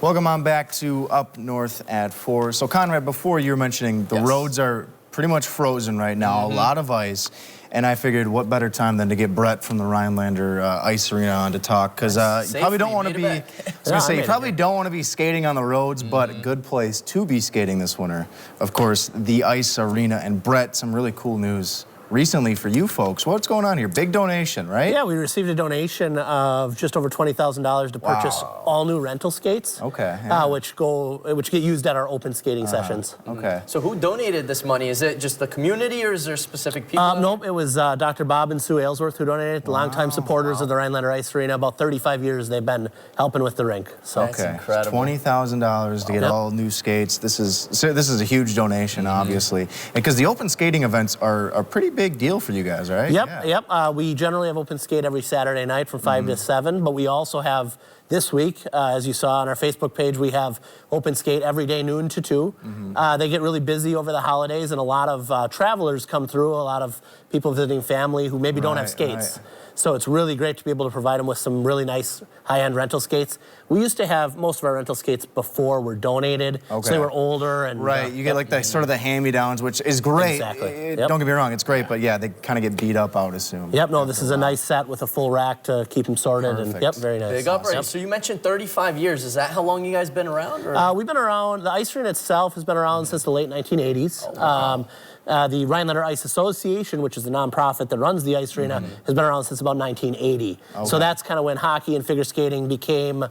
Welcome on back to Up North at 4. So Conrad, before you were mentioning the roads are pretty much frozen right now, a lot of ice. And I figured what better time than to get Brett from the Rhinelander Ice Arena on to talk, because you probably don't want to be, I was going to say, you probably don't want to be skating on the roads, but a good place to be skating this winter. Of course, the Ice Arena. And Brett, some really cool news recently for you folks. What's going on here? Big donation, right? Yeah, we received a donation of just over $20,000 to purchase all new rental skates. Okay. Which get used at our open skating sessions. Okay. So who donated this money? Is it just the community, or is there specific people? Nope, it was Dr. Bob and Sue Aylesworth who donated. Longtime supporters of the Rhinelander Ice Arena. About 35 years they've been helping with the rink. So That's incredible. $20,000 to get all new skates. This is a huge donation, obviously, and because the open skating events are a pretty big deal for you guys, right? Yep. We generally have open skate every Saturday night from 5 to 7, but we also have this week, as you saw on our Facebook page, we have open skate every day, noon to 2. They get really busy over the holidays, and a lot of travelers come through, a lot of people visiting family who maybe don't have skates. So it's really great to be able to provide them with some really nice high-end rental skates. We used to have most of our rental skates before were donated, so they were older. And you get like the sort of the hand-me-downs, which is great. Exactly. Don't get me wrong, it's great, but yeah, they kind of get beat up, I would assume. No, this is a nice set with a full rack to keep them sorted. Perfect. And very nice. Big upgrade. So you mentioned 35 years. Is that how long you guys been around? Or? We've been around, the Ice Arena itself has been around since the late 1980s. The Rhinelander Ice Association, which is the nonprofit that runs the Ice Arena, has been around since about 1980. So that's kind of when hockey and figure skating became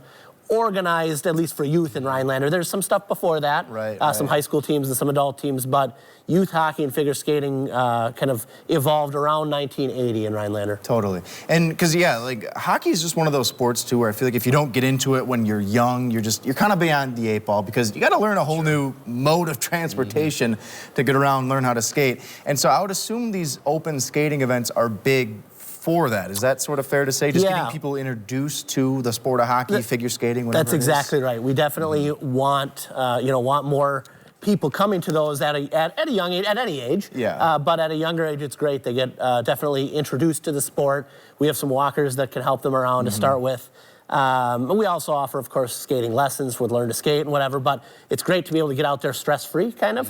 organized, at least for youth in Rhinelander. There's some stuff before that, some high school teams and some adult teams, but youth hockey and figure skating kind of evolved around 1980 in Rhinelander. Totally. And because, like hockey is just one of those sports too where I feel like if you don't get into it when you're young, you're kind of beyond the 8 ball, because you got to learn a whole new mode of transportation to get around, learn how to skate. And so I would assume these open skating events are big for that. Is that sort of fair to say? Just getting people introduced to the sport of hockey, figure skating, whatever That's exactly right. We definitely want, want more people coming to those at a young age, at any age. But at a younger age, it's great. They get definitely introduced to the sport. We have some walkers that can help them around to start with. And we also offer, of course, skating lessons with Learn to Skate and whatever, but it's great to be able to get out there stress-free, kind of.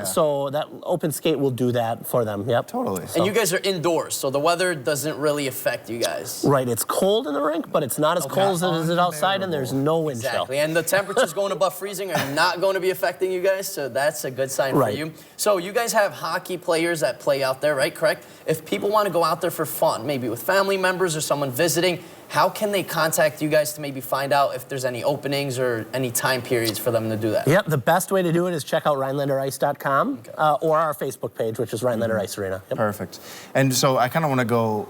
So that open skate will do that for them, Totally. And you guys are indoors, so the weather doesn't really affect you guys. Right, it's cold in the rink, but it's not as cold as it is outside, and there's no wind chill. Exactly, and the temperatures going above freezing are not going to be affecting you guys, so that's a good sign for you. So you guys have hockey players that play out there, right? Correct? If people want to go out there for fun, maybe with family members or someone visiting, how can they contact you guys to maybe find out if there's any openings or any time periods for them to do that? The best way to do it is check out RhinelanderIce.com or our Facebook page, which is Rhinelander Ice Arena. Perfect. And so I kind of want to go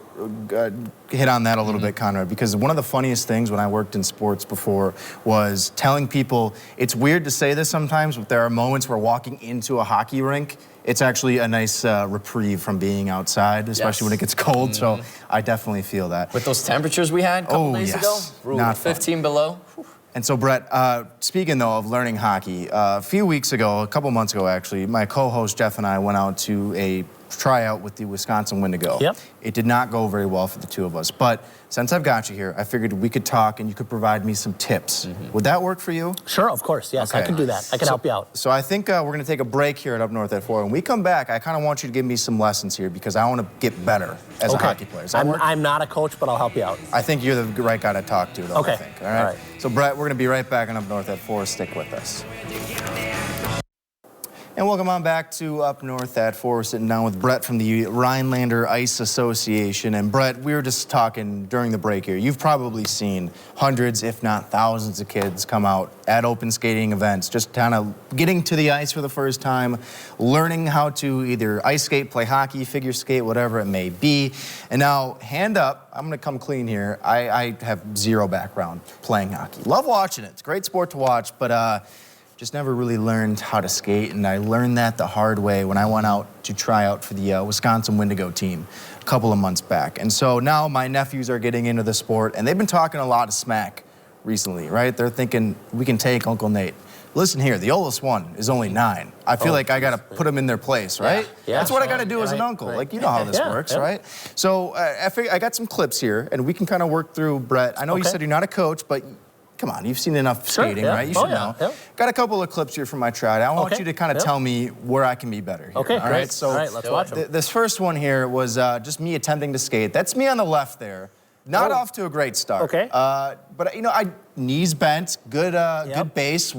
hit on that a little bit, Conrad, because one of the funniest things when I worked in sports before was telling people, it's weird to say this sometimes, but there are moments where walking into a hockey rink, it's actually a nice reprieve from being outside, especially when it gets cold. So I definitely feel that. With those temperatures we had a couple days ago, not 15 below. And so, Brett, speaking, though, of learning hockey, a few weeks ago, a couple months ago, actually, my co-host Jeff and I went out to a tryout with the Wisconsin Wendigo. It did not go very well for the two of us. But since I've got you here, I figured we could talk and you could provide me some tips. Would that work for you? Sure, of course. Yes, I can do that. I can help you out. So I think we're going to take a break here at Up North at 4. When we come back, I kind of want you to give me some lessons here because I want to get better as a hockey player. I'm not a coach, but I'll help you out. I think you're the right guy to talk to, though, I think. All right? So, Brett, we're going to be right back on Up North at 4. Stick with us. And welcome on back to Up North at 4. We're sitting down with Brett from the Rhinelander Ice Association. And Brett, we were just talking during the break here. You've probably seen hundreds, if not thousands of kids come out at open skating events, just kind of getting to the ice for the first time, learning how to either ice skate, play hockey, figure skate, whatever it may be. And now, hand up, I'm gonna come clean here. I have zero background playing hockey. Love watching it. It's a great sport to watch, but just never really learned how to skate, and I learned that the hard way when I went out to try out for the Wisconsin Wendigo team a couple of months back. And so now my nephews are getting into the sport, and they've been talking a lot of smack recently, right? They're thinking, we can take Uncle Nate. Listen here, the oldest one is only 9. I feel like I got to put them in their place, right? That's what I got to do as an uncle. Like, you know how this works, right? So I got some clips here, and we can kind of work through, Brett. I know you said you're not a coach, but come on, you've seen enough skating, yeah. right? You Oh, should yeah, know. yeah. Got a couple of clips here from my tryout. I want Okay, you to kind of tell me where I can be better here. Okay, all great. right? So all right, let's watch them. this first one here was just me attempting to skate. That's me on the left there. Not off to a great start. Okay. But you know, knees bent, good good base.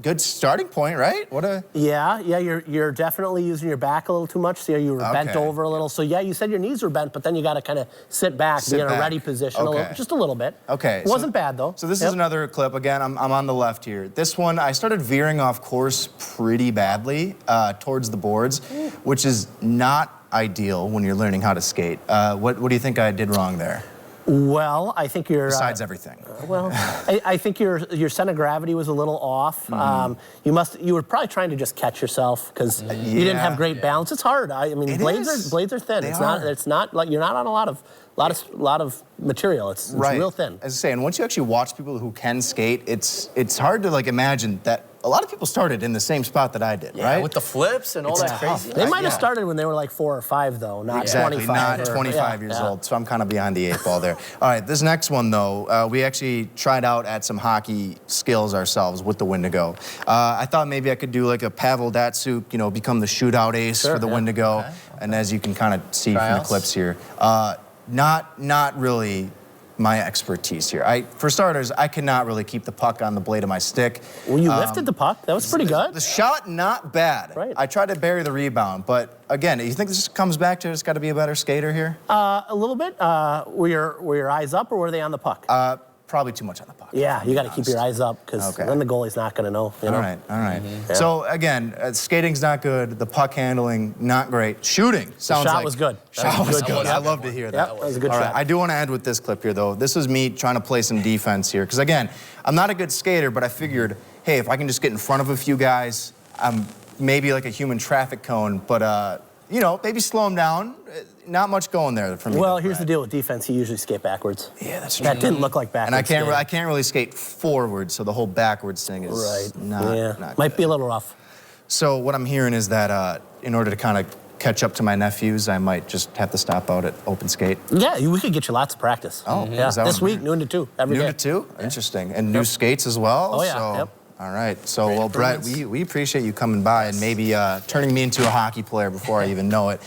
Good starting point, right? Yeah, you're definitely using your back a little too much. So you were bent over a little. So yeah, you said your knees were bent, but then you got to kind of sit back, be in a ready position, just a little bit. Okay. It wasn't bad though. So this is another clip. Again, I'm on the left here. This one, I started veering off course pretty badly towards the boards, which is not ideal when you're learning how to skate. What do you think I did wrong there? Well, I think you're... Besides everything. Well, I think your center of gravity was a little off. You were probably trying to just catch yourself because you didn't have great balance. It's hard. I mean, blades are thin. It's not like you're not on a lot of material. It's real thin. As I say, and once you actually watch people who can skate, it's hard to like imagine that a lot of people started in the same spot that I did, right? With the flips and all that crazy. They might have started when they were like 4 or 5, though, not exactly, 25. Not 25 years old, so I'm kind of behind the 8 ball there. All right, this next one, though, we actually tried out at some hockey skills ourselves with the Wendigo. I thought maybe I could do like a Pavel Datsuk, you know, become the shootout ace for the Wendigo, and as you can kind of see from the clips here, not really my expertise here. For starters, I cannot really keep the puck on the blade of my stick. Well, you lifted the puck. That was pretty good. The shot, not bad. Right. I tried to bury the rebound, but again, you think this comes back to it's got to be a better skater here? A little bit. Were your eyes up or were they on the puck? Probably too much on the puck. Yeah, you got to keep your eyes up because then the goalie's not going to know. You know? All right. Yeah. So again, skating's not good. The puck handling, not great. Shooting sounds like... Shot was good. Shot was good. I love to hear that. That was a good shot. I do want to end with this clip here, though. This is me trying to play some defense here. Because again, I'm not a good skater, but I figured, hey, if I can just get in front of a few guys, I'm maybe like a human traffic cone, but you know, maybe slow them down. Not much going there for me. Well, here's the deal with defense. You usually skate backwards. Yeah, that's true. That didn't look like backwards. And I can't really skate forward, so the whole backwards thing is not Might good. be a little rough. So what I'm hearing is that in order to kind of catch up to my nephews, I might just have to stop out at open skate. Yeah, we could get you lots of practice. Oh, yeah. This week, noon to 2, every day. Noon to 2? Interesting. And new skates as well? Oh, yeah. So, all right. So, well, Brett, we appreciate you coming by and maybe turning me into a hockey player before I even know it.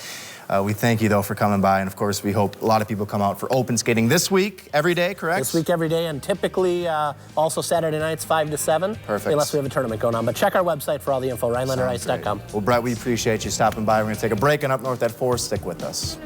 We thank you, though, for coming by. And, of course, we hope a lot of people come out for open skating this week, every day, correct? This week, every day, and typically also Saturday nights, 5 to 7. Perfect. Unless we have a tournament going on. But check our website for all the info, rhinelanderice.com. Well, Brett, we appreciate you stopping by. We're going to take a break, and up north at 4, stick with us.